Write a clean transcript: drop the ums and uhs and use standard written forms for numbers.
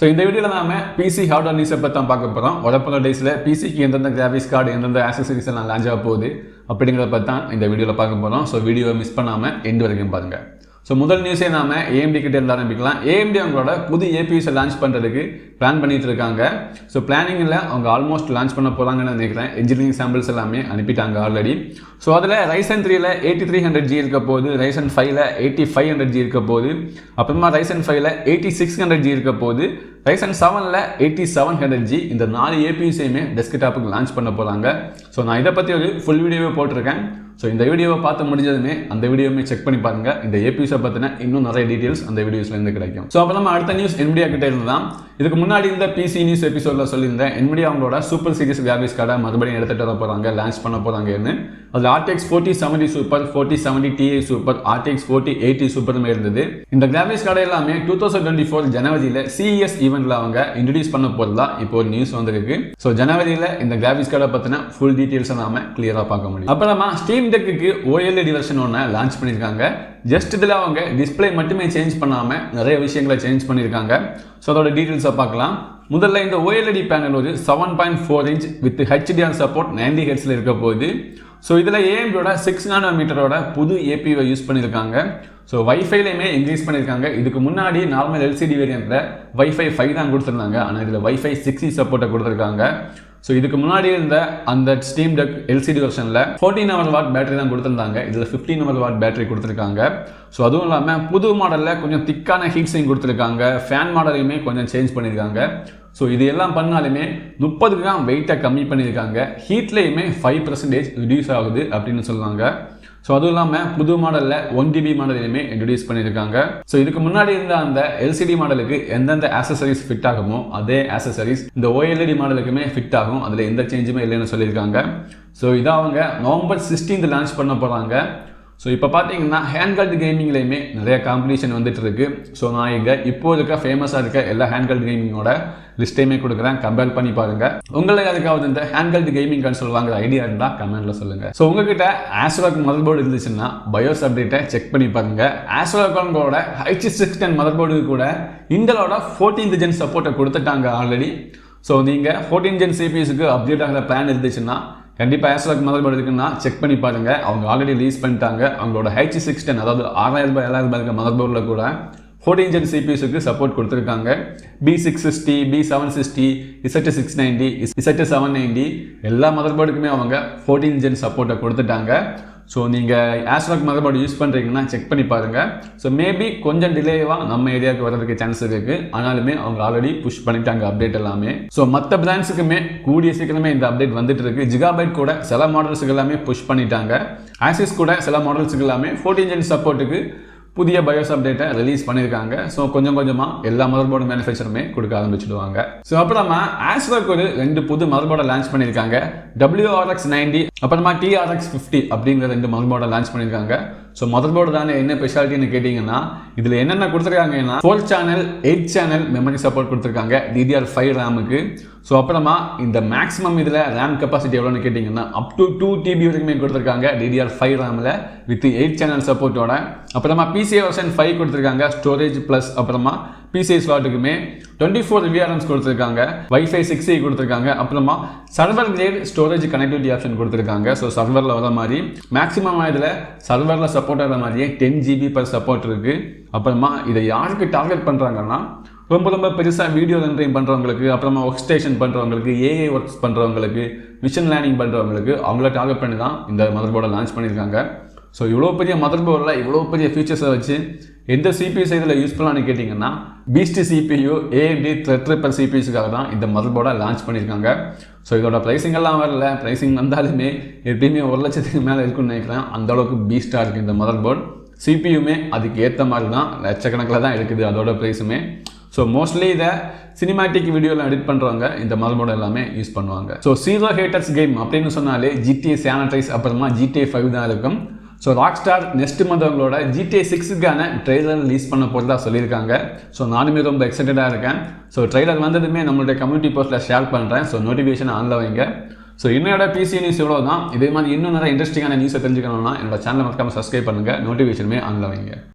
So இந்த வீடியோவில் நாம பிசி ஹார்ட்வேர் நியூஸை பற்றி தான் பார்க்க போகிறோம். வரப்போகிற டேஸில் பிசிக்கு எந்தெந்த கிராஃபிக்ஸ் கார்டு எந்தெந்த ஆக்சசரிஸ் எல்லாம் லான்ச் ஆக போகுது அப்படிங்கிறத பற்றி தான் இந்த வீடியோவில் பார்க்க போகிறோம். ஸோ வீடியோவை மிஸ் பண்ணாமல் எண்டு வரைக்கும் பாருங்கள். ஸோ முதல் நியூஸே நாம AMD கிட்டே இருந்து ஆரம்பிக்கலாம். AMD அவங்களோட புது APUஸை லான்ச் பண்ணுறதுக்கு பிளான் பண்ணிட்டு இருக்காங்க. ஸோ பிளானிங்கில் அவங்க ஆல்மோஸ்ட் லான்ச் பண்ண போகிறாங்கன்னு நினைக்கிறேன். இன்ஜினியரிங் சாம்பிள்ஸ் எல்லாமே அனுப்பிட்டாங்க ஆல்ரெடி. ஸோ அதில் Ryzen 3ல 8300G இருக்க போகுது, Ryzen 5ல 8500G இருக்க போகுது, அப்புறமா Ryzen 5ல 8600G இருக்க போகுது, Ryzen 7ல 8700G. இந்த 4 APUஸையுமே டெஸ்க்டாப்புக்கு லான்ச் பண்ண போகிறாங்க. ஸோ நான் இதை பற்றி ஒரு ஃபுல் வீடியோவை போட்டிருக்கேன். ஸோ இந்த வீடியோவை பார்த்து முடிஞ்சதுமே அந்த வீடியோவுமே செக் பண்ணி பாருங்கள். இந்த APUஸை பற்றின இன்னும் நிறைய டீட்டெயில்ஸ் அந்த வீடியோஸ்லேருந்து கிடைக்கும். ஸோ அப்போ நம்ம அடுத்த நியூஸ் Nvidia கிட்டே இருந்து தான். இதுக்கு முன்னாடி இந்த பிசி நியூஸ் எபிசோடில் சொல்லியிருந்தேன் Nvidia அவங்களோட சூப்பர் சீரிஸ் கிராஃபிக்ஸ் கார்டை மறுபடியும் எடுத்துகிட்டு வர போகிறாங்க, லான்ச் பண்ண போகிறாங்கன்னு. அதில் RTX 4070 super, 4070 Ti super, RTX 4080 சூப்பருமே இருந்தது. இந்த கிராஃபிக்ஸ் கார்டு எல்லாமே 2024 ஜனவரியில் CES ஈவெண்ட்டில் அவங்க இன்ட்ரடியூஸ் பண்ண போகிறதா இப்போ ஒரு நியூஸ் வந்திருக்கு. ஸோ ஜனவரியில் இந்த கிராஃபிக்ஸ் கார்டை பற்றின ஃபுல் டீட்டெயில்ஸை நாம கிளியராக பார்க்க முடியும். அப்புறமா ஸ்டீம் டெக்குக்கு OLED வெர்ஷன் ஒன்று லான்ச் பண்ணியிருக்காங்க. ஜஸ்ட் இதில் அவங்க டிஸ்பிளே மட்டுமே சேஞ்ச் பண்ணாமல் நிறைய விஷயங்களை சேஞ்ச் பண்ணியிருக்காங்க. ஸோ அதோட டீட்டெயில்ஸை பார்க்கலாம். முதல்ல இந்த OLED பேனல் ஒரு 7.4 inch வித் HDR சப்போர்ட் 90 Hzல இருக்க போகுது. ஸோ இதில் AMDோட 6 nanometerோட புது APUவை யூஸ் பண்ணியிருக்காங்க. ஸோ வைஃபைலையுமே இன்க்ரீஸ் பண்ணியிருக்காங்க. இதுக்கு முன்னாடி நார்மல் LCD வேரியண்ட்டில் Wi-Fi 5 தான் கொடுத்துருந்தாங்க, ஆனால் இதில் Wi-Fi 6E சப்போர்ட்டை கொடுத்துருக்காங்க. ஸோ இதுக்கு முன்னாடி இருந்த அந்த steam tech LCD வெர்ஷனில் 14 hour what battery தான் கொடுத்துருந்தாங்க, இதில் 15 hour வாட் பேட்டரி கொடுத்துருக்காங்க. ஸோ அதுவும் இல்லாமல் புது மாடலில் கொஞ்சம் திக்கான ஹீட் சிங் கொடுத்துருக்காங்க, ஃபேன் மாடலையுமே கொஞ்சம் சேஞ்ச் பண்ணியிருக்காங்க. ஸோ இது எல்லாம் பண்ணாலுமே 30 கிராம் வெயிட்டை கம்மி பண்ணியிருக்காங்க, ஹீட்லேயுமே 5% ரிடியூஸ் ஆகுது அப்படின்னு சொல்லுவாங்க. ஸோ அதுவும் இல்லாமல் புது மாடலில் 1TB மாடலையுமே இன்ட்ரடியூஸ் பண்ணியிருக்காங்க. ஸோ இதுக்கு முன்னாடி இருந்த அந்த LCD மாடலுக்கு எந்தெந்த ஆக்சசரிஸ் ஃபிட் ஆகுமோ அதே ஆக்சசரிஸ் இந்த OLED மாடலுக்குமே ஃபிட் ஆகும், அதில் எந்த சேஞ்சுமே இல்லைன்னு சொல்லியிருக்காங்க. ஸோ இதை அவங்க நவம்பர் 16 லான்ச் பண்ண போகிறாங்க. ஸோ இப்போ பார்த்தீங்கன்னா ஹேண்ட்ஹெல்ட் கேமிங்லேயுமே நிறைய காம்படிஷன் வந்துட்டு இருக்கு. ஸோ நான் இங்கே இப்போ இருக்க ஃபேமஸாக இருக்க எல்லா ஹேண்ட்ஹெல்ட் கேமிங்கோட லிஸ்ட்டையுமே கொடுக்குறேன், கம்பேர் பண்ணி பாருங்க. உங்களுக்கு அதுக்காவது இந்த ஹேண்ட்ஹெல்ட் கேமிங் கன்சோல் வாங்குற ஐடியா இருந்தால் கமெண்ட்ல சொல்லுங்க. ஸோ உங்ககிட்ட Asrock மதர்போர்டு இருந்துச்சுன்னா பயோஸ் அப்டேட்டை செக் பண்ணி பாருங்க. Asrockோட H610 மதர்போர்டுக்கு கூட இன்டலோட 14th gen சப்போர்ட்டை கொடுத்துட்டாங்க ஆல்ரெடி. ஸோ நீங்கள் 14th gen CPUக்கு அப்டேட் ஆகிற பிளான் இருந்துச்சுன்னா கண்டிப்பாக Asrock மதர்போர்டு இருக்குன்னா செக் பண்ணி பாருங்க. அவங்க ஆல்ரெடி ரிலீஸ் பண்ணிட்டாங்க. அவங்களோட H610 அதாவது 6000 7000 இருக்க மதர்போர்டில் கூட 14th gen CPUக்கு சப்போர்ட் கொடுத்துருக்காங்க. B660, B760, Z690, Z790 எல்லா மதர்போர்டுக்குமே அவங்க 14th gen சப்போர்ட்டை கொடுத்துட்டாங்க. ஸோ நீங்கள் Asrock மதர்போர்டு யூஸ் பண்ணுறீங்கன்னா செக் பண்ணி பாருங்கள். ஸோ மேபி கொஞ்சம் டிலேவாக நம்ம ஏரியாவுக்கு வரதுக்கு சான்ஸ் இருக்குது, ஆனாலுமே அவங்க ஆல்ரெடி புஷ் பண்ணிட்டாங்க அப்டேட் எல்லாமே. ஸோ மற்ற பிராண்ட்ஸுக்குமே கூடிய சீக்கிரமே இந்த அப்டேட் வந்துட்டு இருக்கு. ஜிகாபைட் கூட சில மாடல்ஸுக்கு எல்லாமே புஷ் பண்ணிட்டாங்க. ஆசிஸ் கூட சில மாடல்ஸுக்கு எல்லாமே 14th gen சப்போர்ட்டுக்கு புதிய பயோஸ் அப்டேட்டை ரிலீஸ் பண்ணியிருக்காங்க. ஸோ கொஞ்சம் கொஞ்சமாக எல்லா மதர்போர்டு மேனுஃபேக்சருமே கொடுக்க ஆரம்பிச்சுடுவாங்க. ஸோ அப்புறமா Asrock ஒரு 2 புது மதர்போர்டை லான்ச் பண்ணியிருக்காங்க. WRX 90 அப்புறமா TRX 50 அப்படிங்கிற 2 மதர்போர்டை லான்ச் பண்ணியிருக்காங்க. ஸோ மதர்போர்டு தானே என்ன ஸ்பெஷாலிட்டின்னு கேட்டிங்கன்னா இதில் என்னென்ன கொடுத்துருக்காங்கன்னா 4 channel 8 channel மெமரி சப்போர்ட் கொடுத்துருக்காங்க DDR5 ரேமுக்கு. ஸோ அப்புறமா இந்த மேக்ஸிமம் இதில் ரேம் கெப்பாசிட்டி எவ்வளோன்னு கேட்டிங்கன்னா அப் டு 2TB வரைக்குமே கொடுத்துருக்காங்க DDR5 ரேமில் வித் 8 channel சப்போர்ட்டோட. அப்புறமா PCIe வெர்ஷன் 5 கொடுத்துருக்காங்க ஸ்டோரேஜ் ப்ளஸ் அப்புறமா PCIe ஸ்லாட்டுக்குமே 24 VRMs கொடுத்துருக்காங்க, Wi-Fi 6E கொடுத்துருக்காங்க, அப்புறமா server grade storage connectivity option கொடுத்துருக்காங்க. ஸோ சர்வரில் வர மாதிரி மேக்ஸிமம் இதில் சர்வரில் சப்போர்ட் ஆகிற மாதிரியே 10 GB பர் சப்போர்ட் இருக்குது. அப்புறமா இதை யாருக்கு டார்கெட் பண்ணுறாங்கன்னா ரொம்ப பெருசாக வீடியோ ரெண்டரிங் பண்ணுறவங்களுக்கு, அப்புறமா ஒர்க் ஸ்டேஷன் பண்ணுறவங்களுக்கு, AI ஒர்க்ஸ் பண்ணுறவங்களுக்கு, மிஷின் லேர்னிங் பண்ணுறவங்களுக்கு அவங்கள டார்கெட் பண்ணி தான் இந்த மதர்போர்டை லான்ச் பண்ணியிருக்காங்க. ஸோ இவ்வளோ பெரிய மதர்போர்டில் இவ்வளோ பெரிய ஃபீச்சர்ஸை வச்சு எந்த சிபிஎஸ் இதில் யூஸ் பண்ணலான்னு கேட்டிங்கன்னா பீஸ்ட் CPU AMD த்ரெட்ரிப்பர் CPUஸுக்காக தான் இந்த மதர்போர்டை லான்ச் பண்ணியிருக்காங்க. ஸோ இதோட ப்ரைஸிங் எல்லாம் வரல, ப்ரைஸிங் வந்தாலுமே எப்படியுமே 1 லட்சத்துக்கு மேலே இருக்குன்னு நினைக்கிறேன். அந்தளவுக்கு பீஸ்ட்டாக இருக்குது இந்த மதர்போர்ட். CPUமே அதுக்கு ஏற்ற மாதிரி தான் லட்சக்கணக்கில் தான் இருக்குது அதோட ப்ரைஸுமே. ஸோ மோஸ்ட்லி இதை சினிமேட்டிக் வீடியோவில் எடிட் பண்ணுறவங்க இந்த மதர்போர்டு எல்லாமே யூஸ் பண்ணுவாங்க. ஸோ ஜீரோ ஹேட்டர்ஸ் கேம் அப்படின்னு சொன்னாலே GTA சானிட்ரைஸ் அப்புறமா GTA 5 தான் இருக்கும். ஸோ ராக்ஸ்டார் நெக்ஸ்ட் மந்த் அவங்களோட GTA 6க்கான ட்ரெய்லர் ரிலீஸ் பண்ண போகிறதா சொல்லியிருக்காங்க. ஸோ நானுமே ரொம்ப எக்ஸைட்டடாக இருக்கேன். ஸோ ட்ரெய்லர் வந்ததுமே நம்மளுடைய கம்யூனிட்டி போஸ்ட்டில் ஷேர் பண்ணுறேன். ஸோ நோட்டிஃபிகேஷன் ஆன்ல வைங்க. ஸோ என்னோட பிசி நியூஸ் இவ்வளோ தான். இதே மாதிரி இன்னும் நிறைய இன்ட்ரெஸ்டிங்கான நியூஸை தெரிஞ்சுக்கணும்னா என்னோட சேனலை மறக்காமல் சப்ஸ்கிரைப் பண்ணுங்கள், நோட்டிஃபிகேஷனுமே ஆன்ல வைங்க.